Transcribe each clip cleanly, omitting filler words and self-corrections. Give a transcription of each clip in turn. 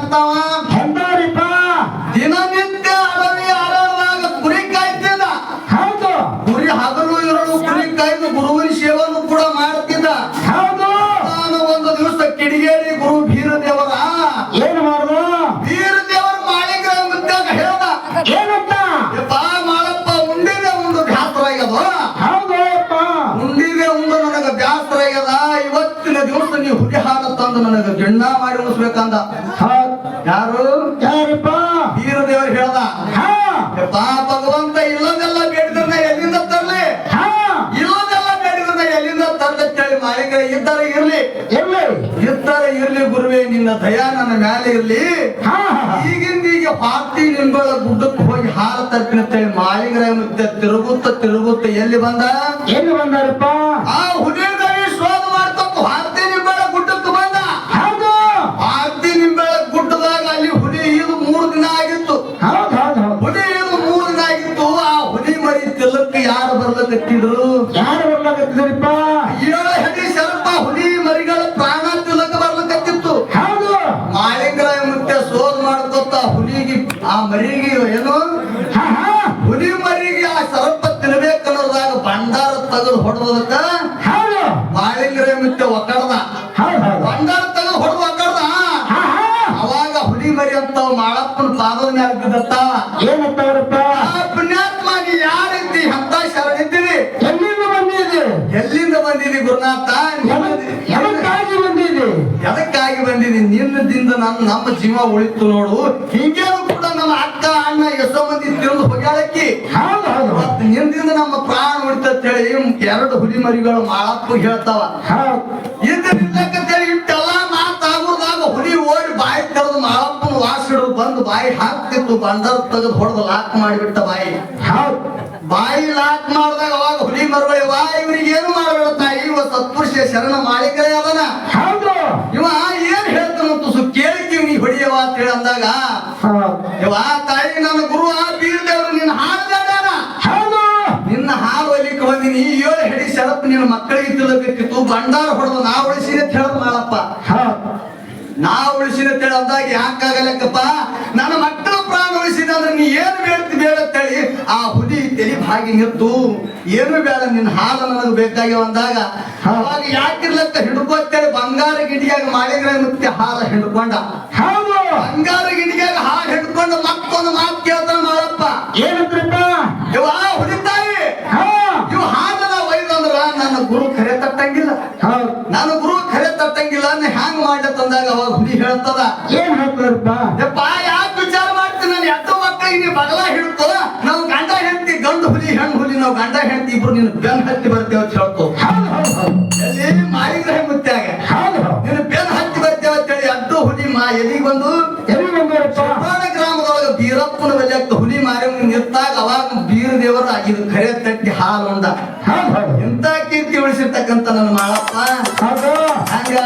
ಆಗ್ತಾವ ಎಂದರಿಪ್ಪ ದಿನನಿತ್ಯ ಅಡವಿ ಆಡಾಡದಾಗ ಕುರಿ ಕಾಯ್ತಿದ್ದ. ಹೌದು ಕುರಿ ಹಗಲು ಇರಲು ಕುರಿ ಕಾಯ್ದು ಗುರುವಿನ ಸೇವನ್ನು ಕೂಡ ಮಾಡ್ತಿದ್ದ. ಹೌದು ನಾನು ಒಂದು ದಿವಸ ಕಿಡಿಗೇರಿ ಗುರು ಬೀರದೇವರ ಏನು ಮಾಡುದು ಬೀರದೇವರ ಮಾಳಿಕ ಮುದ್ದಾಗ ಹೇಳ್ದ ಏನಂತ ಯಪ್ಪಾ ಮಾಳಪ್ಪ ಉಂಡಿದೆ ಒಂದು ಬ್ಯಾಸರ ಆಗ್ಯದ. ಹೌದು ಅಪ್ಪ ಉಂಡಿದೆ ಒಂದು ನನಗ ಬ್ಯಾಸರ ಆಗ್ಯದ. ಇವತ್ತಿನ ದಿವಸ ನೀವು ಹುಲಿ ಹಾಡ ತಂದು ನನಗ ಗಿಣ್ಣ ಮಾಡಿ ಉಳಿಸ್ಬೇಕಂದ. ಯಾರು ಯಾರಿಪ್ಪ ಬೀರದೇವರು ಹೇಳ್ದ ಹಾ ಯಪ್ಪಾ ಭಗವಂತ ಇಲ್ಲದೆಲ್ಲ ಬೇಡಿದ್ರನ್ನ ಎಲ್ಲಿಂದ ತರ್ಲಿ ಹಾ ಇಲ್ಲದೆಲ್ಲ ಬೇಡಿದ್ರನ್ನ ಎಲ್ಲಿಂದ ತರ್ಲಿ ಮಾಳಿಕ ಇದ್ದರೆ ಇರ್ಲಿ ಇದ್ದರೆ ಇರ್ಲಿ ಗುರುವೇ ನಿನ್ನ ದಯಾ ನನ್ನ ಮೇಲೆ ಇರ್ಲಿ. ಹಾ ಈಗಿಂದೀಗ ಪಾರ್ಟಿ ನಿಂಬಳ ಗುಡ್ಡಕ್ಕೆ ಹೋಗಿ ಹಾಲು ತರ್ತೀನಿ ಅಂತೇಳಿ ಮಾಳಿಗರ ಮತ್ತೆ ತಿರುಗುತ್ತ ಎಲ್ಲಿ ಬಂದ ಎಲ್ಲಿ ಬಂದಾರಪ್ಪ ಆ ಹುಲಿಗೈ ಶೋಧ ಮಾಡ್ತಕ್ಕ ಪಾರ್ಟಿ ನಿಂಬಳ ಗುಡ್ಡಕ್ಕೆ ಬಂದ. ಹೌದು ಪಾರ್ಟಿ ನಿಂಬಳ ಗುಡ್ಡದಾಗ ಅಲ್ಲಿ ಹುಲಿ ಇದು 3 ದಿನ ಆಗಿತ್ತು. ಹೌದು ಹೌದು ಹೌದು ಹುಲಿ ಇದು 3 ದಿನ ಆಗಿತ್ತು. ಆ ಹುಲಿ ಮರಿ ತಿಲ್ಲಕ್ಕೆ ಯಾರು ಬರ್ಲಕತ್ತಿದ್ರು ಯಾರು ಬರ್ಲಾಕತ್ತಿದ್ರಿಪ್ಪ 7 ಹೆಡಿ ಸ್ವಲ್ಪ ಹುಲಿ ಮರಿಗಳ ಪ್ರಾಣ ತಿಲ್ಲಕ್ಕೆ ಬರ್ಲಕತ್ತಿತ್ತು. ಹೌದು ಮಾಳಿಗರ ಮತ್ತೆ ಶೋಧ ಮಾಡ್ಕೊತ ಹುಲಿಗೆ ಆ ಮರಿಗೆ ಏನು ಹಾ ಹಾ ಹುಲಿ ಮರಿಗೆ ಆ ಸರ್ಪ ತಿನ್ಬೇಕನ್ನೋದಾಗ ಭಂಡಾರ ತೆಗೆದು ಹೊಡೆದಕ್ಕ ಹೌದು ಮಾಳಿಗರ ಮತ್ತೆ ಒಕ್ಕಡ್ದ. ಹೌದು ಹೌದು ಭಂಡಾರ ತೆಗೆದು ಹೊಡೆದು ಒಕ್ಕಡ್ದ. ಹಾ ಹಾ ಅವಾಗ ಹುಲಿ ಮರಿ ಅಂತ ಮಾಳಪ್ಪನ ಪಾದದ ಮ್ಯಾಲ ಬಿದ್ದತ್ತಾವ. ಏನಂತವ್ರಪ್ಪ ಆ ಪುಣ್ಯಾತ್ಮಾಗಿ ಯಾರಿದ್ದಿ ಅಂತ ಶರಣಿದ್ದೀವಿ ಎಲ್ಲಿಂದ ಬಂದಿದೆ ಎಲ್ಲಿಂದ ಬಂದಿದಿ ಗುರುನಾಥ ಎದಕ್ಕಾಗಿ ಬಂದಿದೆ ಎದಕ್ಕಾಗಿ ಬಂದಿದಿ ನಿನ್ನದಿಂದ ನಮ್ಮ ಜೀವ ಉಳಿತು ನೋಡು. ಹಿಂಗೇನು ಕೂಡ ನಮ್ಮ ಅಕ್ಕ ಅಣ್ಣ ಎಷ್ಟೋ ಮಂದಿ ತಿಂದು ಹೊಗ್ಯಾಳಕ್ಕಿ ಹೌದು ಹೌದು ಮತ್ ನಿನ್ನಿಂದ ನಮ್ಮ ಪ್ರಾಣ ಉಳಿತಂತ ಹೇಳಿ 2 ಹುಲಿ ಮರಿಗಳು ಮಾಳಪ್ಪ ಹೇಳ್ತಾವ. ಹೌದು ಇದ್ದಕ್ಕಂತೇಳಿ ಇಟ್ಟೆಲ್ಲ ಮಾತಾಗುದಾಗ ಹುಲಿ ಓಡಿ ಬಾಯಿ ತೆರೆದು ಮಾಳಪ್ಪನ ವಾಸ ಹಿಡಿದು ಬಂದು ಬಾಯಿ ಹಾಕ್ತಿತ್ತು. ಬಂಡಾರ ತೆಗೆದು ಹೊಡೆದು ಲಾಕ್ ಮಾಡಿಬಿಟ್ಟ ಬಾಯಿ. ಹೌದು ಬಾಯಿ ಲಾಕ್ ಮಾಡಿದಾಗ ಅವಾಗ ಹುಲಿ ಮರುಗಳು ಇವ್ರಿಗೆ ಏನು ಮಾಡಬೇಡ ತಾಯಿ ಇವ ಸತ್ಪುರುಷ ಶರಣ ಮಾಳಿಕರೇ ಅವನ ಹೌದು ಇವ ಏನ್ ಹೇಳ್ತಾನಂತ ಕೇಳಿದ್ದೀವಿ ನೀ ಹೊಡಿಯವ ಅಂತ ಹೇಳಿ ಅಂದಾಗ ಇವ ತಾಯಿ ನನ್ನ ಗುರು ಆ ಬೀರದೇವರು ನಿನ್ನ ಹಾಡ್ದಾನ ಹೌದು ನಿನ್ನ ಹಾಲು ಒಲಿಕ್ಕೆ ಬಂದಿನಿ 7 ಹೆಡಿ ಶರಪ್ ನಿನ್ನ ಮಕ್ಕಳಿಗೆ ತಿಳಬೇಕಿತ್ತು. ಭಂಡಾರ ಹೊಡೆದು ನಾ ಉಳಿಸಿನ ಅಂತ ಹೇಳದ್ ಮಾಡಪ್ಪ. ನಾ ಉಳಿಸಿನ ಅಂತ ಹೇಳಿ ಅಂದಾಗ ಯಾಕಾಗಲ್ಲಕ್ಕಪ್ಪ ನನ್ನ ಮಕ್ಕಳ ಪ್ರಾಣ ಉಳಿಸಿದ ಅಂದ್ರೆ ನೀ ಏನು ಬೇಡ ಅಂತೇಳಿ ಆ ಹುಲಿ ತಲೆ ಭಾಗಿ ನಿಂತು ಏನು ಬೇಡ ನಿನ್ನ ಹಾಲು ನನಗೆ ಬೇಕಾಗ್ಯವ ಅಂದಾಗ ಅವಾಗ ಯಾಕಿರ್ಲಕ್ಕ ಹಿಡ್ಕೊತ್ತೇಳಿ ಬಂಗಾರ ಗಿಡಿಯಾಗ ಮಾಳಿಗರ ಮತ್ತೆ ಹಾಲು ಹಿಡ್ಕೊಂಡ. ಹೌದು ಬಂಗಾರ ಗಿಡಿಯಾಗ ಹಾಲು ಹಿಡ್ಕೊಂಡು ಮತ್ತೊಂದು ಮಾತು ಕೇಳ್ತಾನ ಮಾಡಪ್ಪ ಏನಂದ್ರಪ್ಪ ಇವ ಹುಲಿತಾಯಿ ಇವ ಹಾಲನ ಒಯ್ದಂದ್ರ ನನ್ನ ಗುರು ಖರೆ ತಟ್ಟಂಗಿಲ್ಲ ನಾನು ಗುರು ಖರೆ ತಟ್ಟಂಗಿಲ್ಲ ಅಂದ್ರೆ ಹ್ಯಾಂಗ್ ಮಾಡ್ಲತ್ತಂದಾಗ ಅವಾಗ ಹುಲಿ ಹೇಳ್ತದ ಏನ್ ಹೇಳ್ತಾರಪ್ಪ ಯಪ್ಪ ಯಾಕೆ ವಿಚಾರ ಮಾಡ್ತೀನಿ ನಾನು 2 ಮಕ್ಕಳಿಗೆ ನೀ ಬಗಲ ಹಿಡ್ಕೋ ನಾವು ಗಂಡ ಹೆಂಡತಿ ಗಂಡು ಹುಲಿ ಹೆಣ್ಣು ಹುಲಿ ನಾವು ಗಂಡ ಹೆಂಡತಿ ಇಬ್ರು ನೀನು ಬೆನ್ ಹತ್ತಿ ಬರ್ತೇವೆ ಅಂತ ಹೇಳ್ಕೋ. ಎಲ್ಲಿ ಮಾಳಿಗ್ರಹ ಮುತ್ಯಾಗ ನೀನು ಬೆನ್ ಹತ್ತಿ ಬರ್ತೇವೆ ಅಂತೇಳಿ 2 ಹುಲಿ ಎಲ್ಲಿಗೆ ಬಂದು ಗ್ರಾಮದೊಳಗ ಬೀರಪ್ಪನ ಬೆಲೆಕ್ಕ ಹುಲಿ ಮಾರಿ ನಿಂತಾಗ ಅವಾಗ ಬೀರದೇವರು ಇದು ಖರೆ ತಟ್ಟಿ ಹಾಲು ಉಂಡ. ಎಂತ ಕೀರ್ತಿ ಉಳಿಸಿರ್ತಕ್ಕಂತ ನನ್ನ ಮಾಳಪ್ಪ ಹಂಗ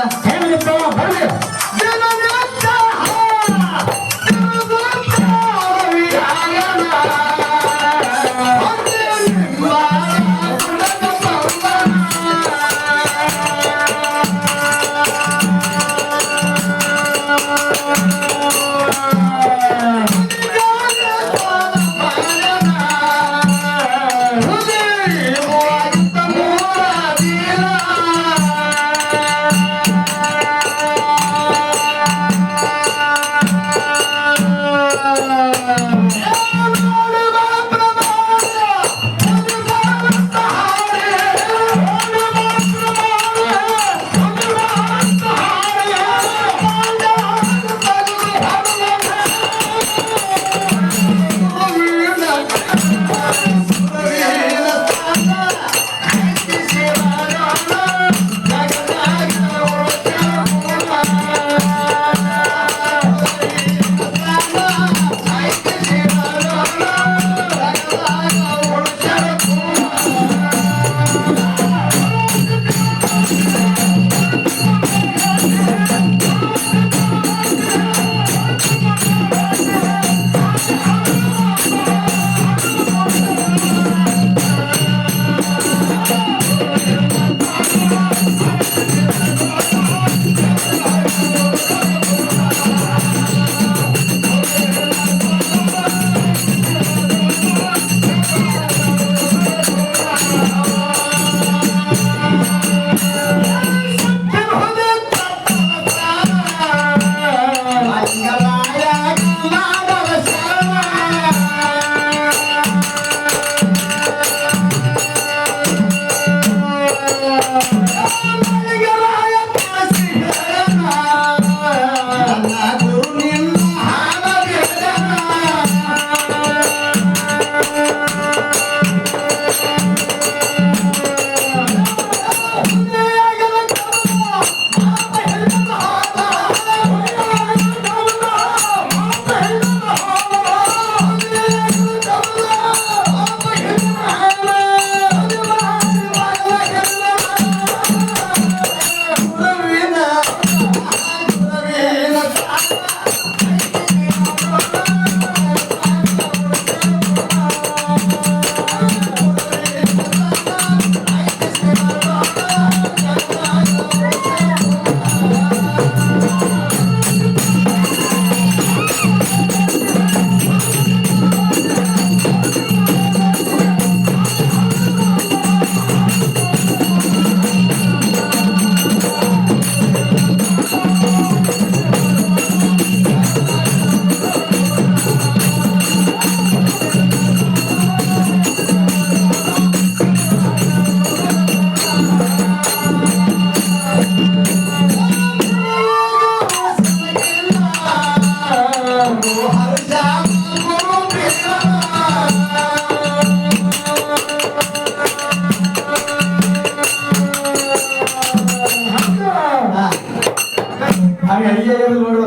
ನೋಡುವ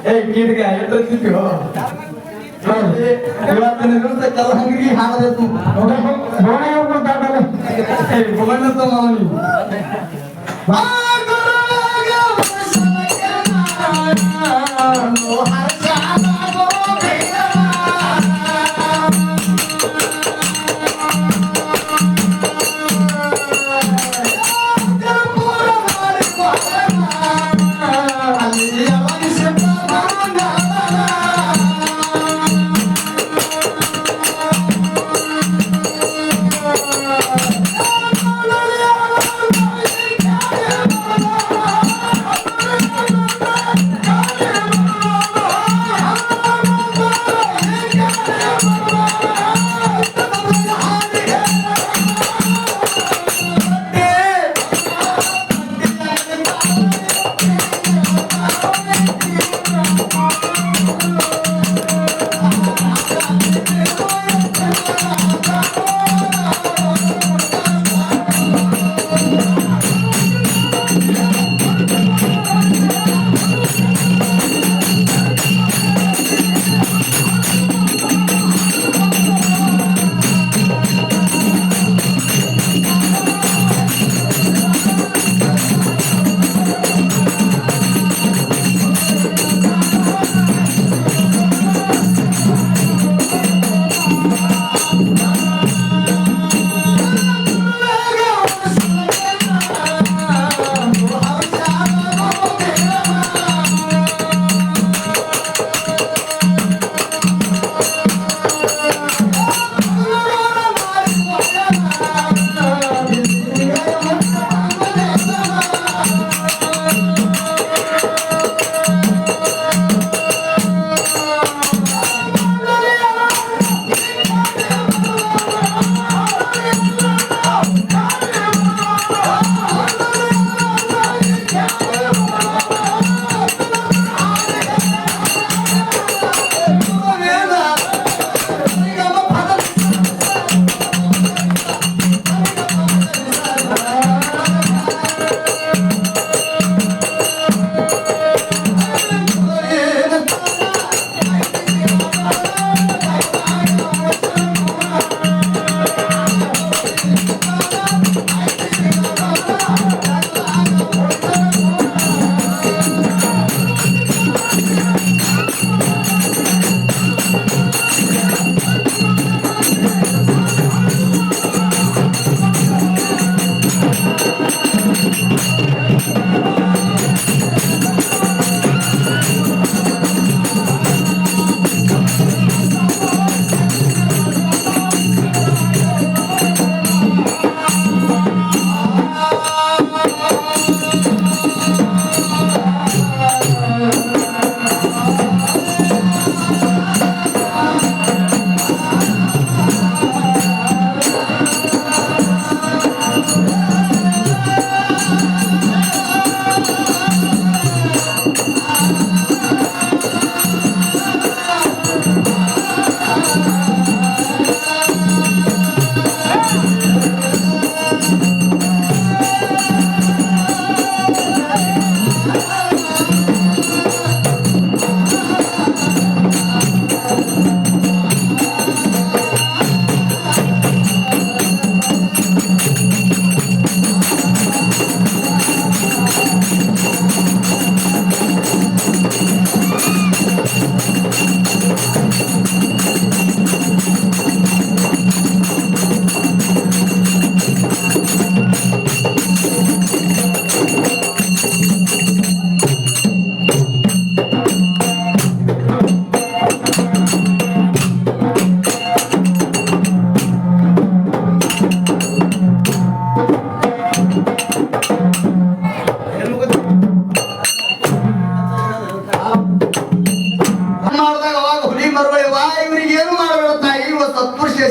ಏ ಕೀಟಕ ಎತ್ತಿರ್ತೀವೋ ಇವತ್ತಿನ ದಿವಸ ಕೆಲ ಹಂಗಿಗೆ ಹಾಡಬೇಕು ಭುವನತ್ತ ಮಾವನಿ Yeah.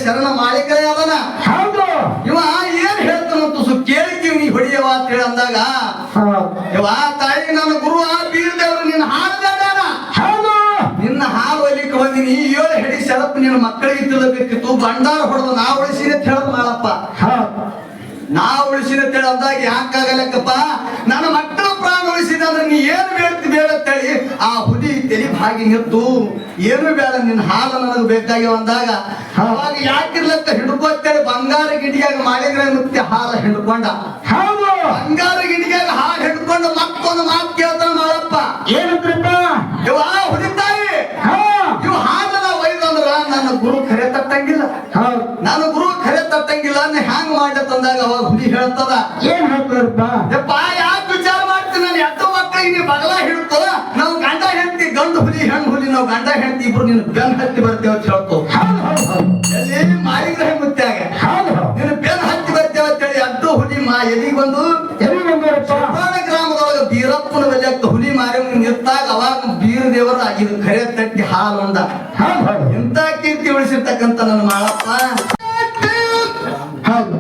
ಶರಣ ಮಾಳಿಕರೇ ಅದನ ಹೌದು ಇವ ಏನ್ ಹೇಳ್ತಾನಂತ ಕೇಳಿದ್ದೀವಿ ನೀ ಹೊಡಿಯವ ಅಂತ ಹೇಳಿ ಅಂದಾಗ ಇವ ತಾಯಿ ನನ್ನ ಗುರು ಬೀರ್ದೇವ್ರು ನಿನ್ನ ಹಾಲು ಬೇಡ ಹೌದು ನಿನ್ನ ಹಾಲು ಒಲಿಕ್ಕೆ ಬಂದಿನಿ ಈ 7 ಹೆಡಿ ಶರಪ್ ನಿನ್ನ ಮಕ್ಕಳಿಗೆ ತಿಳಬೇಕಿತ್ತು ಬಂಡಾರ ಹೊಡೆದು ನಾ ಉಳಿಸಿನ ಅಂತ ಹೇಳದ್ ಮಾಡಪ್ಪ ನಾ ಉಳಿಸಿನ ಅಂತ ಹೇಳಿ ಅಂದಾಗ ಯಾಕಾಗಲಕ್ಕಪ್ಪ ನನ್ನ ಮಕ್ಕಳ ಪ್ರಾಣ ಉಳಿಸಿದ ಅಂದ್ರೆ ನೀ ಏನು ಬೇಡ್ತಿ ಬೇಡ ಅಂತೇಳಿ ಆ ಹುಲಿ ತೆಲಿ ಭಾಗಿ ನಿಂತು ಏನು ಬೇಡ ನಿನ್ನ ಹಾಲು ನನಗೆ ಬೇಕಾಗಿ ಅಂದಾಗ ಅವಾಗ ಯಾಕಿರ್ಲಕ್ಕ ಹಿಡ್ಕೊತ್ತೇಳಿ ಬಂಗಾರ ಗಿಡಿಯಾಗ ಮಾಡಿದ್ರೆ ಮತ್ತೆ ಹಾಲು ಹಿಡ್ಕೊಂಡ ಹೌದು ಬಂಗಾರ ಗಿಡಿಯಾಗ ಹಾಲು ಹಿಡ್ಕೊಂಡು ಮತ್ತೊಂದು ಮಾತು ಕೇಳ್ತಾನ ಮಾಡಪ್ಪ ಏನಂದ್ರಪ್ಪ ಇವ ಹುಲಿತಾಯಿ ಇವ್ ಹಾಲನ ಒಯ್ದಂದ್ರ ನನ್ನ ಗುರು ಖರೆ ತಟ್ಟಂಗಿಲ್ಲ ನನ್ನ ಗುರು ಖರೆ ತಟ್ಟಂಗಿಲ್ಲ ಅನ್ನ ಹ್ಯಾಂಗ್ ಮಾಡ್ಲತ್ತಂದಾಗ ಅವಾಗ ಹುಲಿ ಹೇಳ್ತದ ಏನ್ ಹೇಳ್ತಾರಪ್ಪ ಯಪ್ಪ ಯಾಕೆ ವಿಚಾರ ಮಾಡ್ತೀನಿ ನಾನು ಎತ್ತ ಮಕ್ಕಳಿಗೆ ನೀ ಬಗಲ ಹಿಡ್ಕೊ ನಾವು ಗಂಡ ಹೆಂಡತಿ ಗಂಡು ಹುಲಿ ಹೆಣ್ಣು ಹುಲಿ ನಾವು ಗಂಡ ಹೆಂಡತಿ ಇಬ್ರು ನೀನು ಬೆನ್ ಹತ್ತಿ ಬರ್ತೇವೆ ಅಂತ ಹೇಳ್ಕೊ ಎಲ್ಲಿ ಮಾಡಿದ್ರೆ ಮುತ್ಯಾಗ ನೀನು ಬೆನ್ ಹತ್ತಿ ಬರ್ತೇವೆ ಅಂತೇಳಿ ಅಡ್ಡು ಹುಲಿ ಎಲ್ಲಿಗೆ ಬಂದು ಗ್ರಾಮದೊಳಗ ಬೀರಪ್ಪನ ಬೆಲೆಕ್ಕ ಹುಲಿ ಮಾರಿ ನಿಂತಾಗ ಅವಾಗ ಬೀರ ದೇವರ ಇದು ಖರೆ ತಟ್ಟಿ ಹಾಲು ಉಂಡ ಇಂತ ಕೀರ್ತಿ ಉಳಿಸಿರ್ತಕ್ಕಂಥ ನನ್ನ ಮಾಳಪ್ಪ ಹೌದು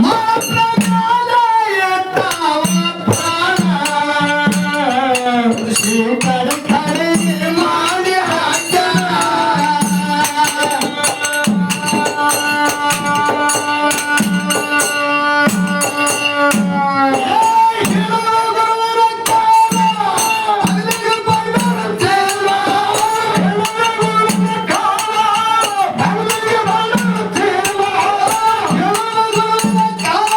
ಮಾತ್ರ ಕಾಲ ಎತ್ತಾವ ಪ್ರಾಣ. ಶ್ರೀಕರ ಖರೀದಿ ಮಾಡಿ ಹಾಕ್ಯಾನ. ಕಾಲ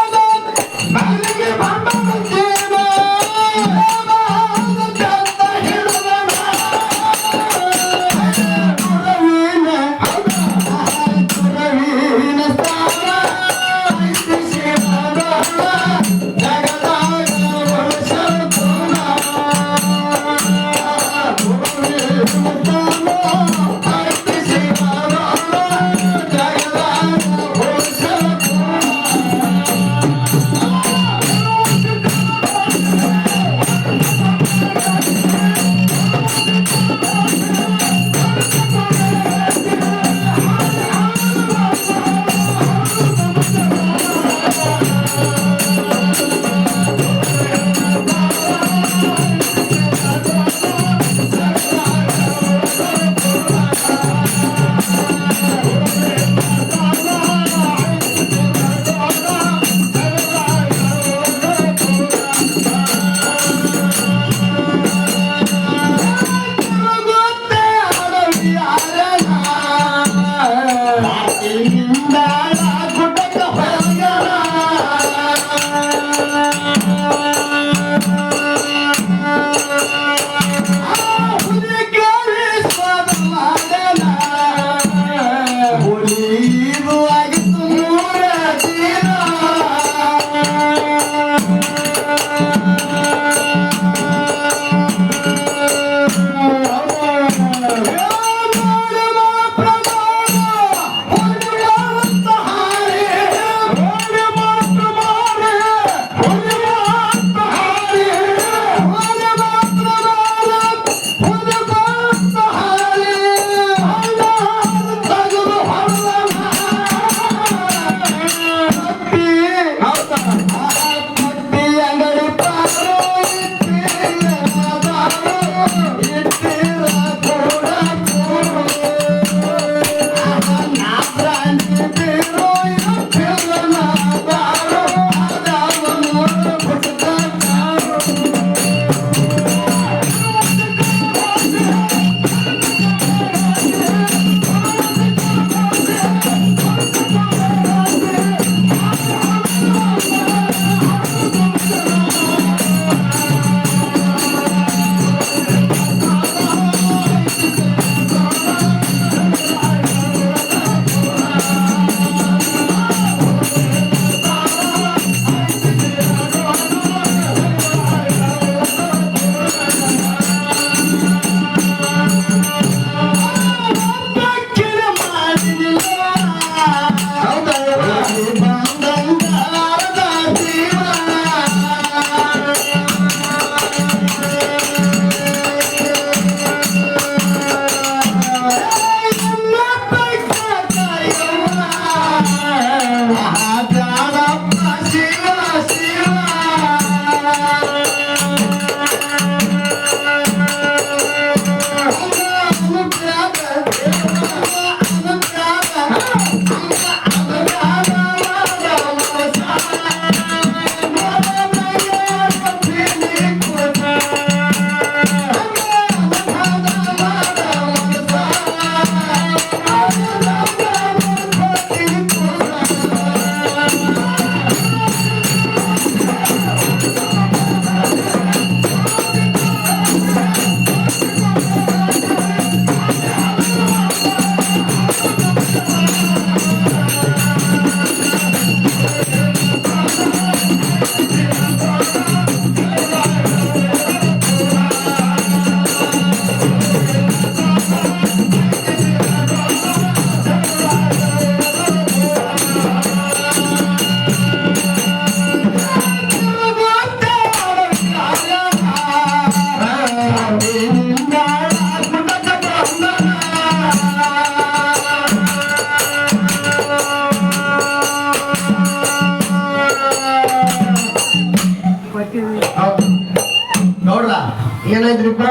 ಏನಾಯ್ತ್ರಿಪ್ಪ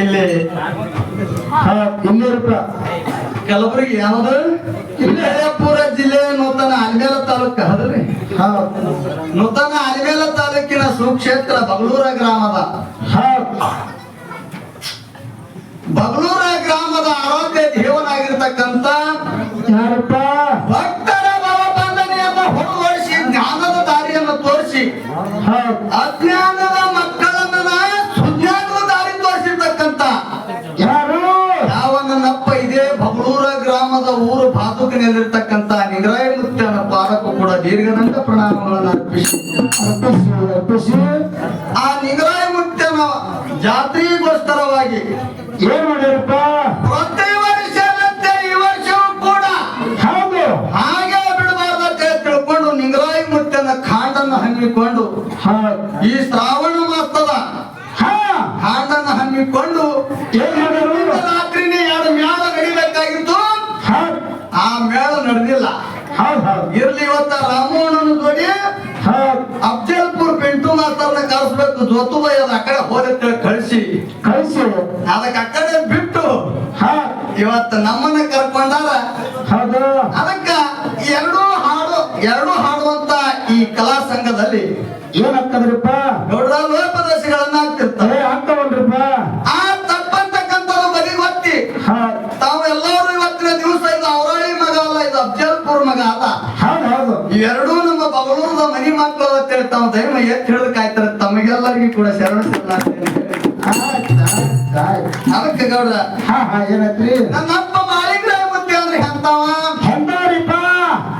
ಇಲ್ಲಿ ಇನ್ನೂರಪ್ಪ ಕಲಬುರಗಿ ಯಾವುದು ವಿಜಯಪುರ ಜಿಲ್ಲೆ ನೂತನ ಅಲಿಮೇಲ ತಾಲೂಕು ಹೌದ್ರಿ ನೂತನ ಅಲಿಮೇಲ ತಾಲೂಕಿನ ಸುಕ್ಷೇತ್ರ ಬಗಳೂರ ಗ್ರಾಮದ ಬಗಳೂರ ಗ್ರಾಮದ ಆರೋಗ್ಯ ದೇವನಾಗಿರ್ತಕ್ಕಂಥ ಯಾರಪ್ಪ ಭಕ್ತರ ಭವಬಂಧನೆಯನ್ನು ಹೊರವಡಿಸಿ ಜ್ಞಾನದ ದಾರಿಯನ್ನು ತೋರಿಸಿ ಅಜ್ಞಾನದ ಮಕ್ಕಳನ್ನ ಸುಜ್ಞಾನದ ದಾರಿ ತೋರಿಸಿರ್ತಕ್ಕಂಥ ಯಾರು ಯಾವನಪ್ಪ ಇದೇ ಬಗಳೂರ ಗ್ರಾಮದ ಊರು ಬಾದುಕಿನಲ್ಲಿರ್ತಕ್ಕಂಥ ನಿಗರಾಯ ಮುತ್ತನ ಪಾದಕ್ಕೂ ಕೂಡ ದೀರ್ಘದಂತ ಪ್ರಣಾಮಗಳನ್ನು ಅರ್ಪಿಸಿ ಆ ನಿಗರಾಯ ಮುತ್ತನ ಜಾತ್ರೆಗೋಸ್ಕರವಾಗಿ ಏನ್ ಮಾಡ್ಯಾರಪ್ಪ ಪ್ರತಿ ವರ್ಷದಂತೆ ಈ ವರ್ಷವೂ ಕೂಡ ಹೌದು ಹಾಗೆ ಬಿಡಬಾರ್ದಂತೆ ತಿಳ್ಕೊಂಡು ನಿಗರಾಯ ಮುತ್ತನ ಕಾಂಡನ್ನು ಹಮ್ಮಿಕೊಂಡು ಈ ಶ್ರಾವಣ ಮಾಸದ ಕಾಂಡನ್ನು ಹಮ್ಮಿಕೊಂಡು ಏನ್ ಮಾಡ್ಯಾರು ರಾತ್ರಿನೇ ಎರಡು ಮೇಳ ನಡಿಬೇಕಾಗಿತ್ತು ಆ ಮೇಳ ನಡೆದಿಲ್ಲ ಇರ್ಲಿ ಇವತ್ತ ರಾಮೋಹನನ ಜೋಡಿ ಅಫ್ಜಲ್ಪುರ್ ಪಿಂಟು ಮಾಸ್ತರ್ನ ಕಳಿಸ್ಬೇಕು ಜೋತುಬಾಯಿ ಅದ ಆ ಕಡೆ ಹೋದ ಕಳಿಸಿ ಅದಕ್ಕೆ ಆ ಕಡೆ ಬಿಟ್ಟು ಇವತ್ತು ನಮ್ಮನ್ನ ಕರ್ಕೊಂಡಾರ ಅದಕ್ಕ ಎರಡು ಹಾಡುವಂತ ಈ ಕಲಾ ಸಂಘದಲ್ಲಿ ಏನಾಗ್ತದ್ರಿಪ್ಪ ನೋಡ್ರ ಲೋಪದರ್ಶಿಗಳನ್ನ ಆಗ್ತಿರ್ತಾರೆ ಆಗ್ತಾವಲ್ರಿಪ್ಪ ಆ ತಪ್ಪಂತಕ್ಕಂಥದ್ದು ಬದಿಗೊತ್ತಿ ತಾವು ಎಲ್ಲರೂ ಇವತ್ತಿನ ದಿವಸ ಇದು ಅವರಾಳಿ ಮಗ ಅಲ್ಲ ಇದು ಅಫ್ಜಲ್ಪುರ್ ಮಗ ಅಲ್ಲ ಹೌದು ಇವೆರಡೂ ನಮ್ಮ ಬಗಳೂರದ ಮನಿ ಮಕ್ಕಳು ಅಂತೇಳಿ ತಾವು ದೈವ ಎತ್ತಿ ಹಿಡಿದಕ್ಕಾಯ್ತಾರೆ ತಮಗೆಲ್ಲರಿಗೂ ಕೂಡ ಶರಣ ಅದಕ್ಕೆ ಗೌಡ್ರ ಏನೈತ್ರಿ ನನ್ನಪ್ಪ ಮಾಳಿಗ್ರಾಯ ಮುತ್ತಿ ಅಂದ್ರೆ ಎಂತವ ಎಂದಾರಿಪ್ಪ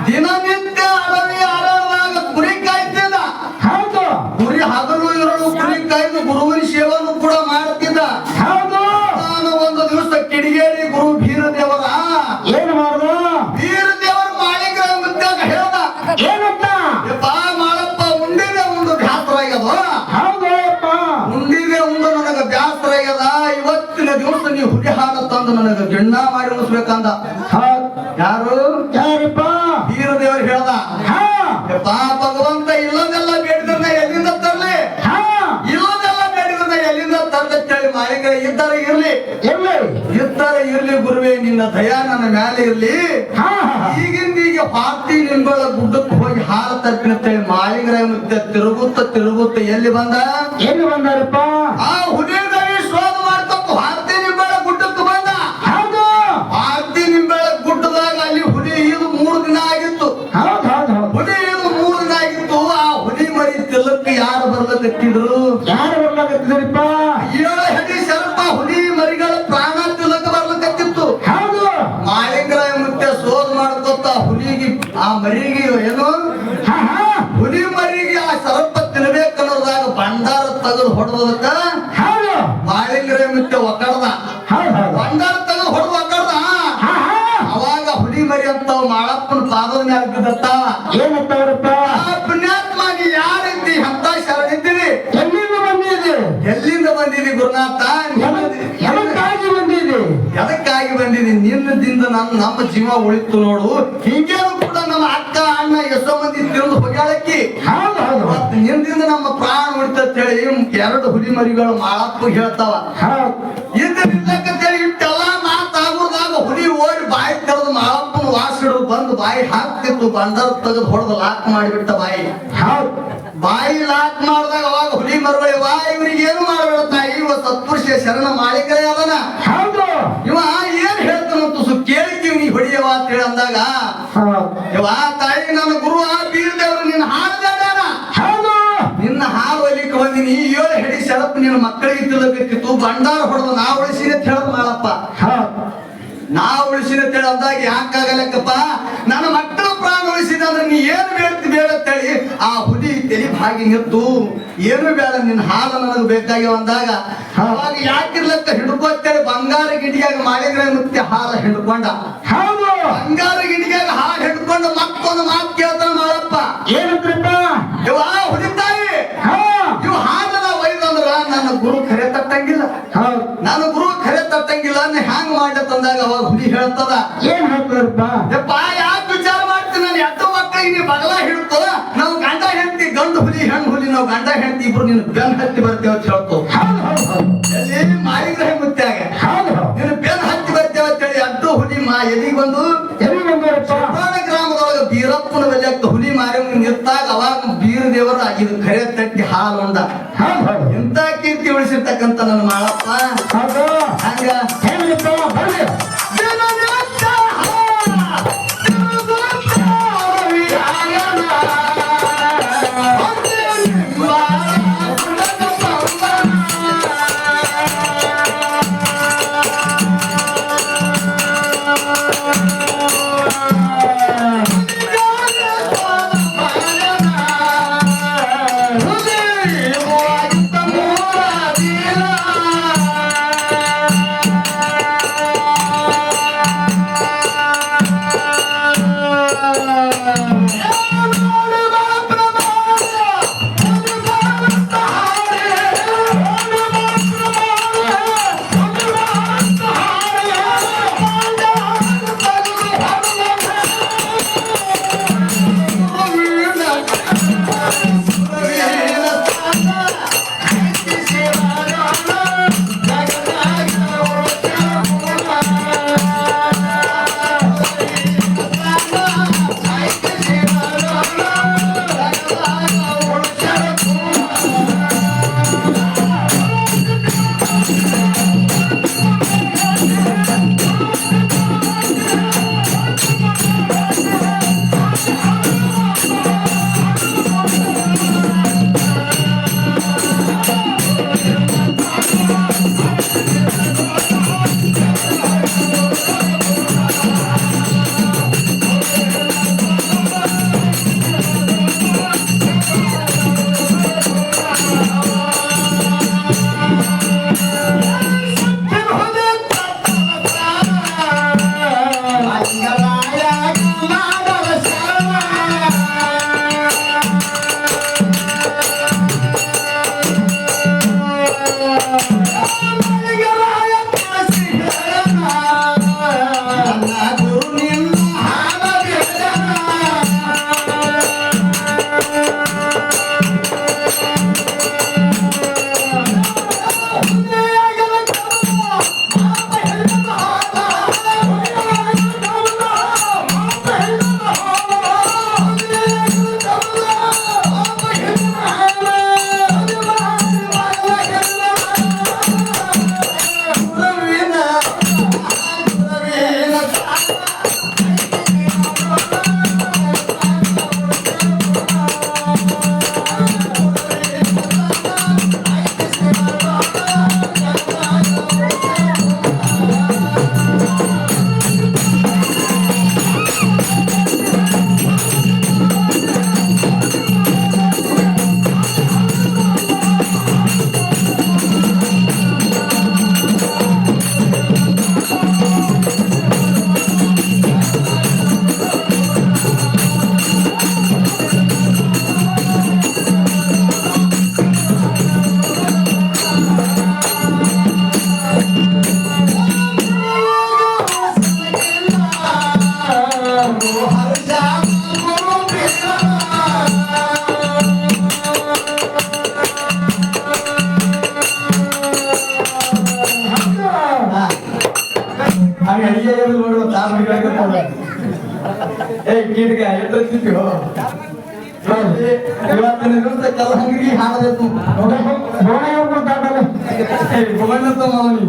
ದಿನನಿತ್ಯ ಅಡವಿ ಆಡದಾಗ ಕುರಿ ಕಾಯ್ತಿದ್ದ ಹೌದು ಕುರಿ ಹಗಲು ಇರಲು ಕುರಿ ಕಾಯ್ದು ಗುರುವಿನ ಸೇವನ್ನು ಕೂಡ ಮಾಡ್ತಿದ್ದ ಹೌದು ನಾನು ಒಂದು ದಿವಸ ಕಿಡಿಗೇರಿ ಗುರು ಬೀರದೇವರ ಏನು ಮಾಡ್ದ ಬೀರದೇವರ ಮಾಳಿಗ್ರಾಯ ಮುತ್ಯಾಗ ಹೇಳ್ದ ಏನಂತ ಬಾ ಮಾಡಪ್ಪ ಉಂಡಿದೆ ಉಂಡು ಬ್ಯಾಸರಾಗ್ಯದ ಹೌದಪ್ಪ ಉಂಡಿದೆ ಉಂಡು ನನಗ ಬ್ಯಾಸರಾಗ್ಯದ ಇವತ್ತಿನ ದಿವಸ ನೀವು ಹುಡಿ ಹಾಲು ತಂದು ನನಗ ಗಿಣ್ಣ ಮಾಡಿ ಉಳಿಸ್ಬೇಕಂದ ಯಾರು ಯಾರಪ್ಪ ಬೀರದೇವರು ಹೇಳ್ದ ಬಾ ಭಗವಂತ ಇಲ್ಲದೆಲ್ಲ ಬೇಡಿದ್ರೆ ಎಲ್ಲಿಂದ ತರ್ಲಿ ಇಲ್ಲದೆಲ್ಲ ಬೇಡಿದ್ರೆ ಎಲ್ಲಿಂದ ತರ್ಲಿ ಅಂತೇಳಿ ಮಾಳಿಗ್ರಾಯ ಇದ್ದರೆ ಇರ್ಲಿ ಇದ್ದರೆ ಇರ್ಲಿ ಗುರುವೇ ನಿನ್ನ ದಯಾ ನನ್ನ ಮೇಲೆ ಇರ್ಲಿ ಈಗಿಂದೀಗ ಪಾರ್ಟಿ ನಿಂಬಳ ಗುಡ್ಡಕ್ಕೆ ಹೋಗಿ ಹಾಲು ತರ್ತೀನಿ ಅಂತೇಳಿ ಮಾಳಿಗ್ರಾಯ ಮುತ್ತೆ ತಿರುಗುತ್ತ ಎಲ್ಲಿ ಬಂದಾರಪ್ಪ ಆ ಹುಲಿಗರಿ ಶೋಧ ಮಾಡ್ಕೊತ ಪಾರ್ಟಿ ನಿಂಬಳ ಗುಡ್ಡಕ್ಕೆ ಬಂದ ಪಾರ್ಟಿ ನಿಂಬಳ ಗುಡ್ಡದಾಗ ಅಲ್ಲಿ ಹುಲಿ ಇದು 3 ದಿನ ಆಗಿತ್ತು ಹುಲಿ ಇದು 3 ದಿನ ಆಗಿತ್ತು ಆ ಹುಲಿ ಮರಿ ತಿಲ್ಲಕ್ಕೆ ಯಾರು ಬರ್ಲಕತ್ತಿದ್ರು ಯಾರು ಬರ್ಲಾಕತ್ತಿದ್ರಪ್ಪ 7 ಹೆಡಿ ಸ್ವಲ್ಪ ಹುಲಿ ಮರಿಗಳ ಪ್ರಾಣ ತಿಲ್ಲಕ್ಕೆ ಬರ್ಲಕತ್ತಿತ್ತು ಮಾಳಿಗ್ರಾಯ ಮುತ್ತೆ ಶೋಧ ಮಾಡ್ಕೊತ ಹುಲಿಗೆ ಆ ಮರಿಗೆ ಏನು ಹುಲಿ ಮರಿಗೆ ಆ ಸರ್ಪ ತಿನ್ಬೇಕನ್ನೋದಾಗ ಭಂಡಾರ ತೆಗೆದು ಹೊಡೆದಕ್ಕ ಮಾಳಿಗ್ರಾಯ ಮುತ್ತೆ ಒಕ್ಕಡ್ದ ಭಂಡಾರ ತೆಗೆದು ಹೊಡೆದು ಒಕ್ಕಡ್ದ ಅವಾಗ ಹುಲಿ ಮರಿ ಅಂತ ಮಾಳಪ್ಪನ ಪಾದದ ಮೇಲೆ ಬಿದ್ದತ್ತಾವ ಏನಂತವ್ರಪ್ಪ ಪುಣ್ಯಾತ್ಮ ನೀ ಯಾರಿದ್ದಿ ಅಂತ ಶರಣಿದ್ದೀರಿ ಎಲ್ಲಿಂದ ಬಂದಿದಿ ಗುರುನಾಥ ಎದಕ್ಕಾಗಿ ಬಂದಿದಿ ನಿನ್ನದಿಂದ ನಮ್ಮ ಜೀವ ಉಳಿತು ನೋಡು ಹಿಂಗೇನು ಕೂಡ ನಮ್ಮ ಅಕ್ಕ ಅಣ್ಣ ಎಷ್ಟೋ ಮಂದಿ ತಿರುದು ಹೋಗ್ಯಾಳಕ್ಕಿ ನಿನ್ನಿಂದ ನಮ್ಮ ಪ್ರಾಣ ಉಳಿತಂತ ಹೇಳಿ 2 ಹುಲಿ ಮರಿಗಳು ಮಾಳಪ್ಪ ಹೇಳ್ತಾವ ಇದ್ದಕ್ಕಂತೇಳಿ ಇಟ್ಟೆಲ್ಲ ಮಾತಾಗೋದಾಗ ಹುಲಿ ಓಡಿ ಬಾಯಿ ತೆರೆದು ಮಾಳಪ್ಪನ ವಾಸಿಡು ಬಂದು ಬಾಯಿ ಹಾಕ್ತಿತ್ತು ಬಂಡಾರ ತೆಗೆದು ಹೊಡೆದು ಲಾಕ್ ಮಾಡಿಬಿಟ್ಟ ಬಾಯಿ ಲಾಕ್ ಮಾಡಿದಾಗ ಅವಾಗ ಹುಲಿ ಮರುಗಳು ಇವ್ರಿಗೆ ಏನು ಮಾಡಬೇಡ ತಾಯಿ ಇವ ಸತ್ಪುರುಷ ಶರಣ ಮಾಳಿಗ್ರಾಯ ಅದನ ಇವ ಏನ್ ಹೇಳ್ತಾನಂತ ಕೇಳಿದ್ದೀವಿ ನೀ ಹೊಡಿಯವ ಅಂತ ಹೇಳಿ ಅಂದಾಗ ಇವ ತಾಯಿ ನನ್ನ ಗುರು ಬೀರದೇವ್ರು ನಿನ್ನ ಹಾಡ್ದಾನ ನಿನ್ನ ಹಾಲು ಒಲಿಕ್ಕೆ ಬಂದಿನಿ 7 ಹೆಡಿ ಶರತ್ ನಿನ್ನ ಮಕ್ಕಳಿಗೆ ತಿಳಬೇಕಿತ್ತು ಭಂಡಾರ ಹೊಡೆದು ನಾ ಉಳಿಸಿನ ಅಂತ ಹೇಳದ್ ಮಾಡಪ್ಪ ನಾ ಉಳಿಸಿನ ಅಂತ ಅಂದಾಗ ಯಾಕಾಗಲಕ್ಕಪ್ಪ ನನ್ನ ಮಕ್ಕಳ ಪ್ರಾಣ ಉಳಿಸಿದ ಅಂದ್ರೆ ನೀ ಏನು ಬೇಡ ಅಂತೇಳಿ ಆ ಹುಲಿ ತಲೆ ಭಾಗಿ ನಿಂತು ಏನು ಬೇಡ ನಿನ್ನ ಹಾಲು ನನಗೆ ಬೇಕಾಗ್ಯವ ಅಂದಾಗ ಅವಾಗ ಯಾಕಿರ್ಲಕ್ಕ ಹಿಡ್ಕೊತ್ತೇಳಿ ಬಂಗಾರ ಗಿಡಿಯಾಗ ಮಾಳಿಗ್ರಾಯ ಮುತ್ತೆ ಹಾಲು ಹಿಡ್ಕೊಂಡ ಬಂಗಾರ ಗಿಡಿಯಾಗ ಹಾಲು ಹಿಡ್ಕೊಂಡು ಮತ್ತೊಂದು ಮಾತು ಕೇಳ್ತಾನ ಮಾಡಪ್ಪ ಏನಂತ್ರಪ್ಪ ಇವ ಹುಲಿತಾಯಿ ಇವ್ ಹಾಲನ ಒಯ್ದಂದ್ರ ನನ್ನ ಗುರು ಖರೆ ತಟ್ಟಂಗಿಲ್ಲ ನಾನು ಗುರು ಖರೆ ತಟ್ಟಂಗಿಲ್ಲ ಹ್ಯಾಂಗ್ ಮಾಡ್ಲತ್ತಂದಾಗ ಅವಾಗ ಹುಲಿ ಹೇಳ್ತದ ಏನ್ ಹೇಳ್ತಾರಪ್ಪ ಯಪ್ಪ ಯಾಕೆ ವಿಚಾರ ಮಾಡ್ತೀನಿ ನಾನು 2 ಮಕ್ಕಳಿಗೆ ನೀ ಬಗಲ ಹಿಡ್ಕೋ ನಾವು ಗಂಡ ಹೆಂಡತಿ ಗಂಡು ಹುಲಿ ಹೆಣ್ಣು ಹುಲಿ ನಾವು ಗಂಡ ಹೆಂಡತಿ ಇಬ್ರು ನೀನು ಬೆನ್ ಹತ್ತಿ ಬರ್ತೇವೆ ಅಂತ ಹೇಳ್ತು. ಎಲ್ಲಿ ಮಾಳಿಗ್ರಹ ಮುತ್ಯಾಗ ನೀನು ಬೆನ್ ಹತ್ತಿ ಬರ್ತೇವೆ ಅಂತ ಹೇಳಿ ಅಡ್ಡು ಹುಲಿ ಎಲ್ಲಿಗೆ ಬಂದು ಸುತ್ತಾಣ ಗ್ರಾಮದೊಳಗೆ ಬೀರಪ್ಪನ ಬೆಲೆಯಾಗ್ತ ಹುಲಿ ಮಾರಿ ನಿಂತಾಗ ಅವಾಗ ಬೀರ ದೇವರು ಇದು ಕರೆ ತಟ್ಟಿ ಹಾಲು ಉಂಡ. ಇಂತ ಕೀರ್ತಿ ಉಳಿಸಿರ್ತಕ್ಕಂಥ ನನ್ನ ಮಾಳಪ್ಪ ಹಂಗ ಕೀಟಕ ಎತ್ತಿದ್ಯೋ ಇವತ್ತಿನ ದಿವಸ ಕಲ್ಲಂಗಡಿ ಹಾಡಬೇಕು ಭಗವಂತ ಮಾವನಿ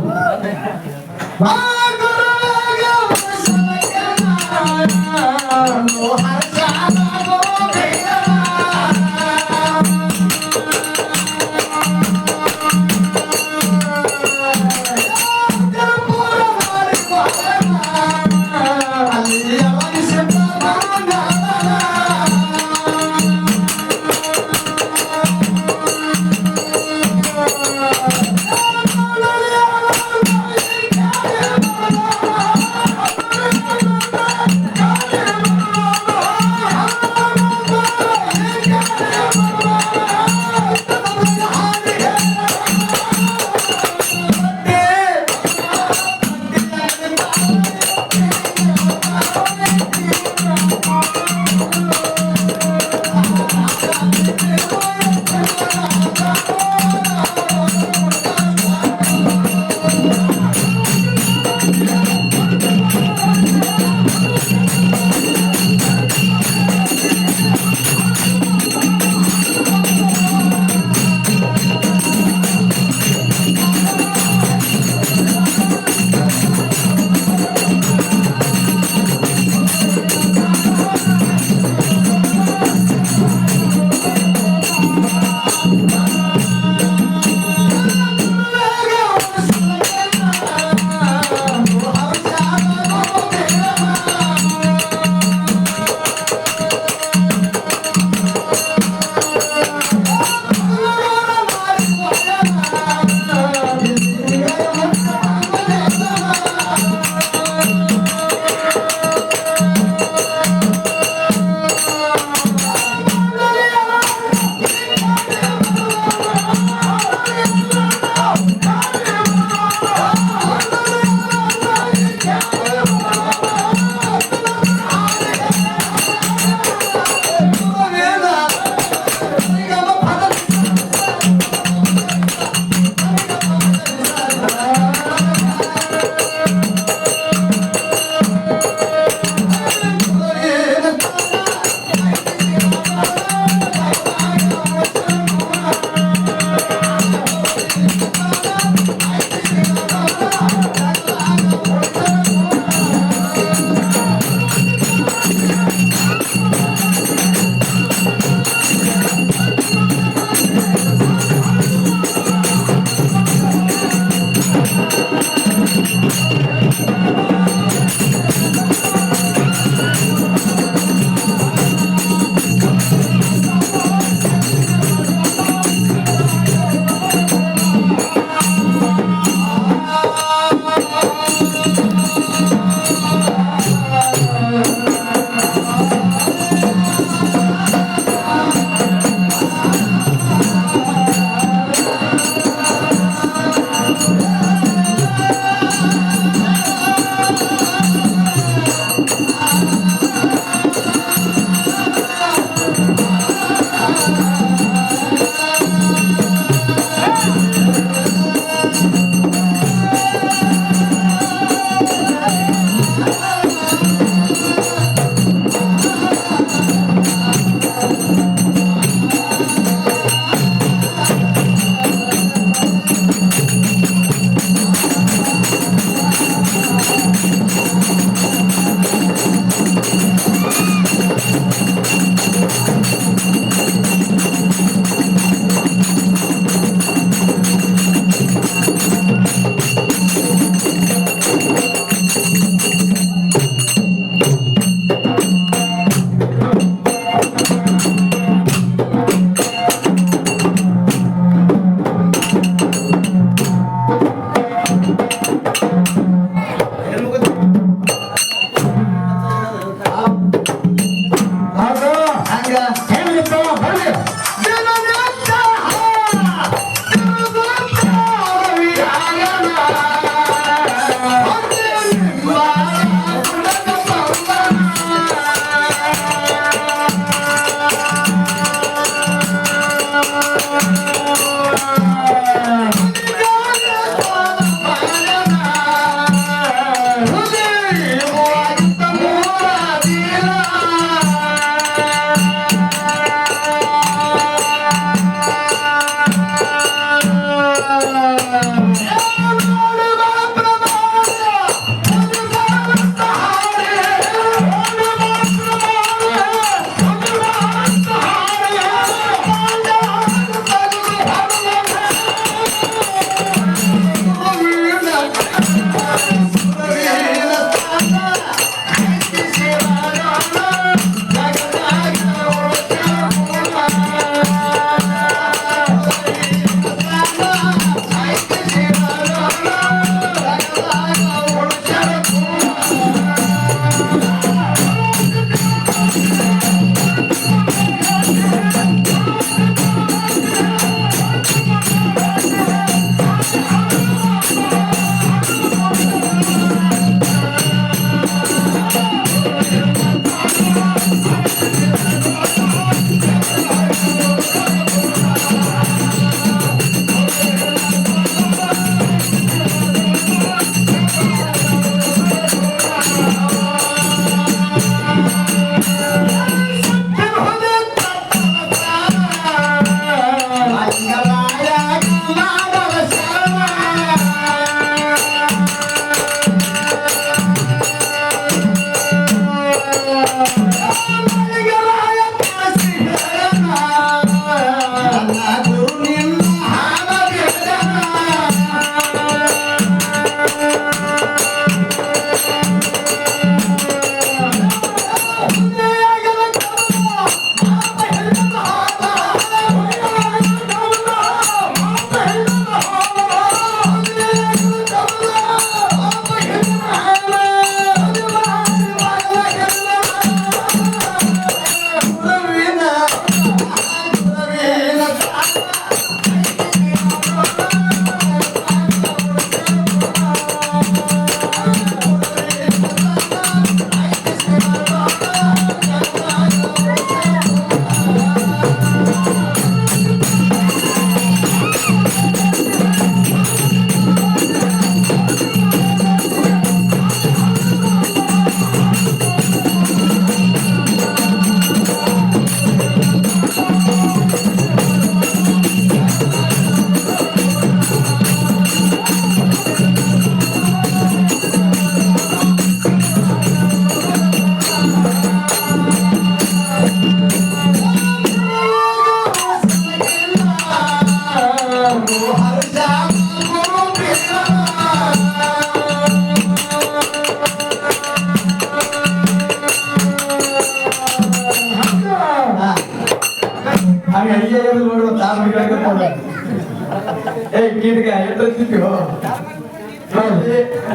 ಹೆಂಗ ಹೆಂಗಪ್ಪ ಬರ್ರಿ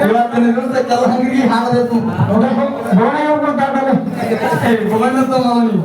ಇವತ್ತಿನ ದಿವಸ ಕಲ್ಲಂಗಡಿ ಹಾಡಬೇಕು ಮಾವನಿ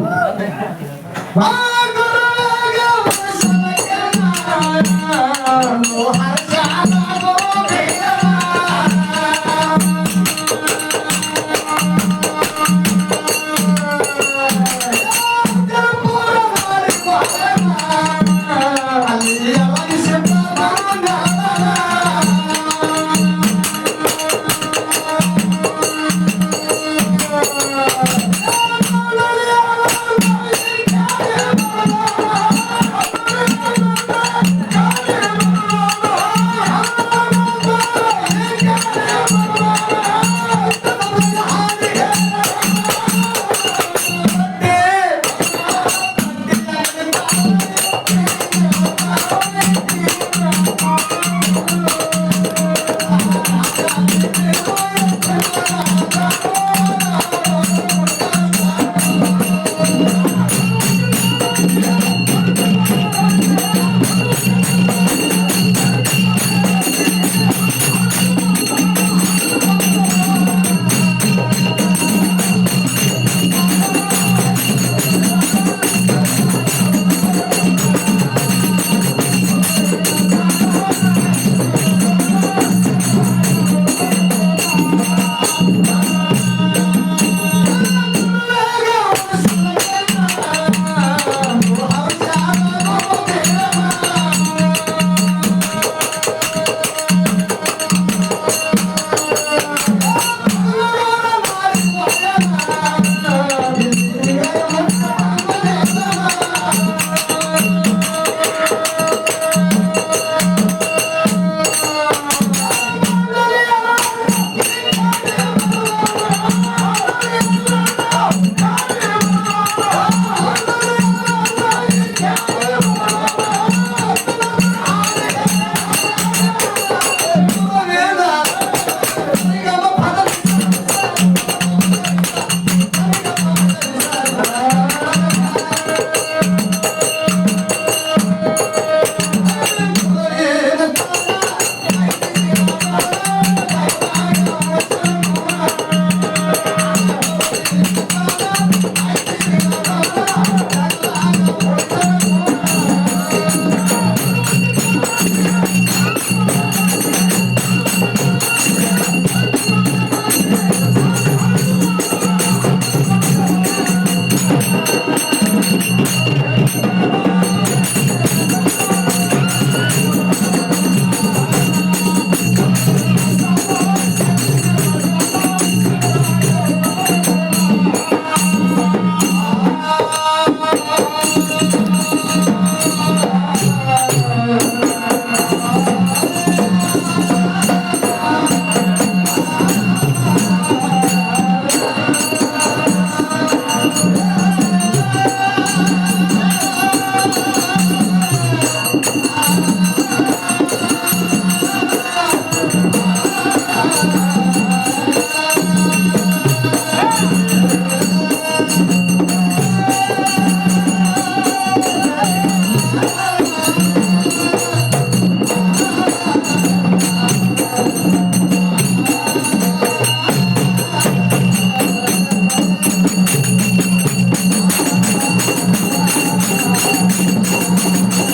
ಧನ್ಯವಾದ